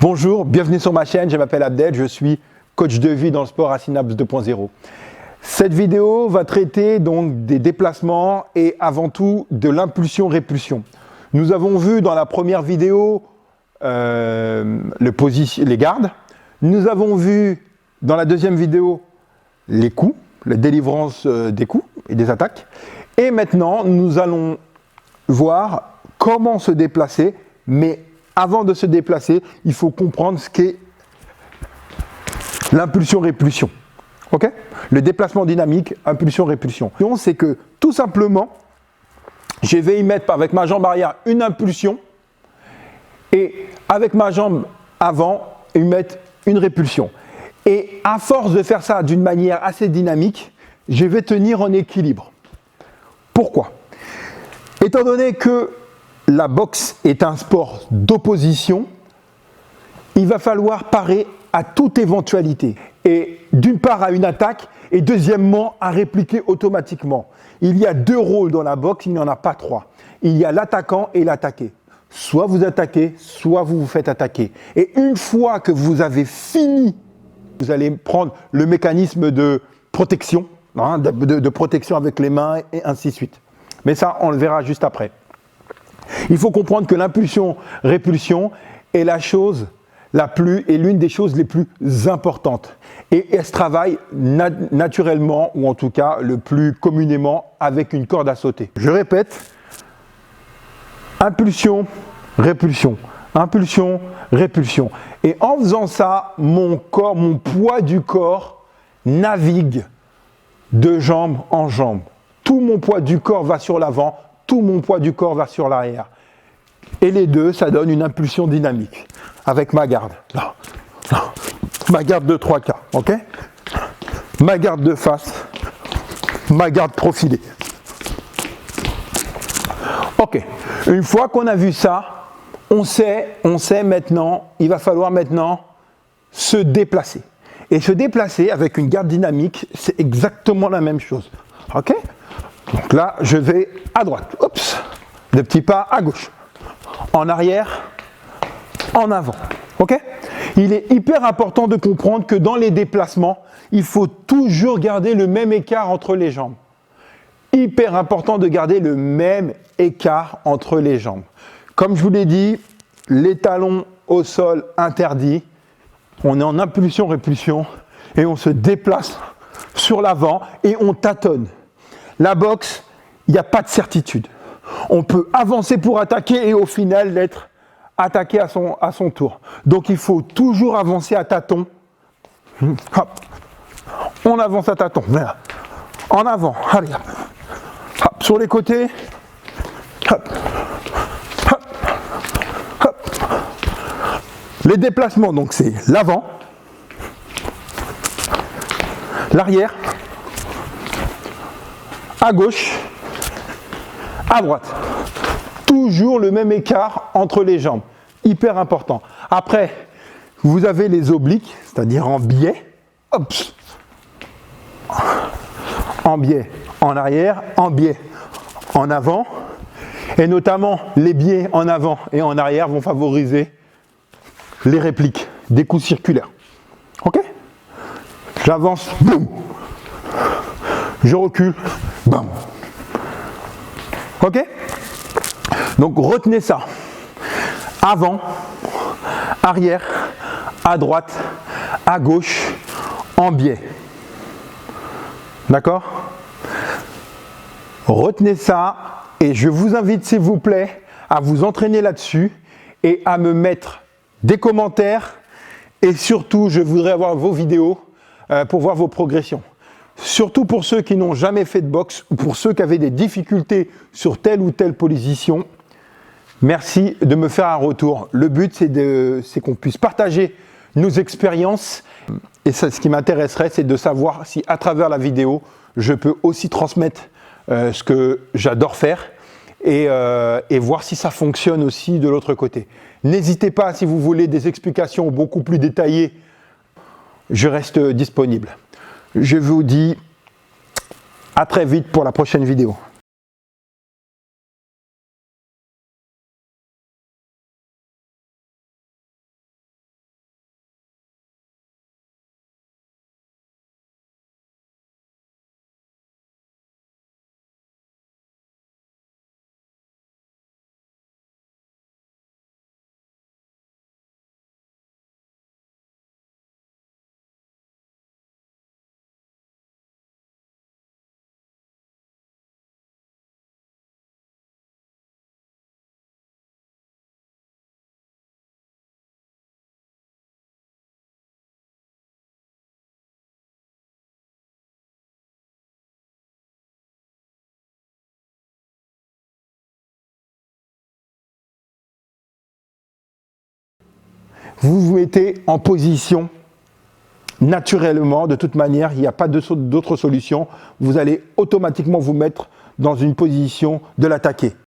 Bonjour, bienvenue sur ma chaîne, je m'appelle Abdel, je suis coach de vie dans le sport à Synapse 2.0. Cette vidéo va traiter donc des déplacements et avant tout de l'impulsion-répulsion. Nous avons vu dans la première vidéo les gardes. Nous avons vu dans la deuxième vidéo les coups, la délivrance des coups et des attaques. Et maintenant, nous allons voir comment se déplacer, mais avant de se déplacer, il faut comprendre ce qu'est l'impulsion-répulsion. Okay ? Le déplacement dynamique, impulsion-répulsion. C'est que tout simplement, je vais y mettre avec ma jambe arrière une impulsion et avec ma jambe avant, y mettre une répulsion. Et à force de faire ça d'une manière assez dynamique, je vais tenir en équilibre. Pourquoi ? Étant donné que la boxe est un sport d'opposition, il va falloir parer à toute éventualité. Et d'une part à une attaque et deuxièmement à répliquer automatiquement. Il y a deux rôles dans la boxe, il n'y en a pas trois. Il y a l'attaquant et l'attaqué. Soit vous attaquez, soit vous vous faites attaquer. Et une fois que vous avez fini, vous allez prendre le mécanisme de protection, de protection avec les mains et ainsi de suite. Mais ça, on le verra juste après. Il faut comprendre que l'impulsion-répulsion est l'une des choses les plus importantes. Et elle se travaille naturellement, ou en tout cas le plus communément, avec une corde à sauter. Je répète, impulsion-répulsion, impulsion-répulsion. Et en faisant ça, mon poids du corps navigue de jambe en jambe. Tout mon poids du corps va sur l'avant, tout mon poids du corps va sur l'arrière. Et les deux, ça donne une impulsion dynamique. Avec ma garde. Là. Ma garde de 3 quarts. Ok ? Ma garde de face. Ma garde profilée. Ok. Une fois qu'on a vu ça, on sait maintenant, il va falloir maintenant se déplacer. Et se déplacer avec une garde dynamique, c'est exactement la même chose. Ok ? Donc là, je vais à droite. Oups. Des petits pas à gauche. En arrière, en avant. Ok ? Il est hyper important de comprendre que dans les déplacements, il faut toujours garder le même écart entre les jambes. Hyper important de garder le même écart entre les jambes. Comme je vous l'ai dit, les talons au sol interdits. On est en impulsion-répulsion et on se déplace sur l'avant et on tâtonne. La boxe, il n'y a pas de certitude. On peut avancer pour attaquer et au final être attaqué à son tour. Donc il faut toujours avancer à tâtons. Hop. On avance à tâtons. Voilà. En avant. Allez. Hop. Sur les côtés. Hop. Hop. Hop. Les déplacements, donc c'est l'avant, l'arrière, à gauche, à droite. Toujours le même écart entre les jambes. Hyper important. Après, vous avez les obliques, c'est-à-dire en biais. Hop. En biais en arrière, en biais en avant. Et notamment, les biais en avant et en arrière vont favoriser les répliques, des coups circulaires. Ok ? J'avance, boum. Je recule, bam. Ok ? Donc retenez ça. Avant, arrière, à droite, à gauche, en biais. D'accord ? Retenez ça et je vous invite s'il vous plaît à vous entraîner là-dessus et à me mettre des commentaires et surtout je voudrais avoir vos vidéos pour voir vos progressions. Surtout pour ceux qui n'ont jamais fait de boxe ou pour ceux qui avaient des difficultés sur telle ou telle position. Merci de me faire un retour. Le but, c'est qu'on puisse partager nos expériences. Et ça, ce qui m'intéresserait, c'est de savoir si à travers la vidéo, je peux aussi transmettre ce que j'adore faire et voir si ça fonctionne aussi de l'autre côté. N'hésitez pas, si vous voulez des explications beaucoup plus détaillées, je reste disponible. Je vous dis à très vite pour la prochaine vidéo. vous vous mettez en position naturellement, de toute manière, il n'y a pas d'autre solution, vous allez automatiquement vous mettre dans une position de l'attaquer.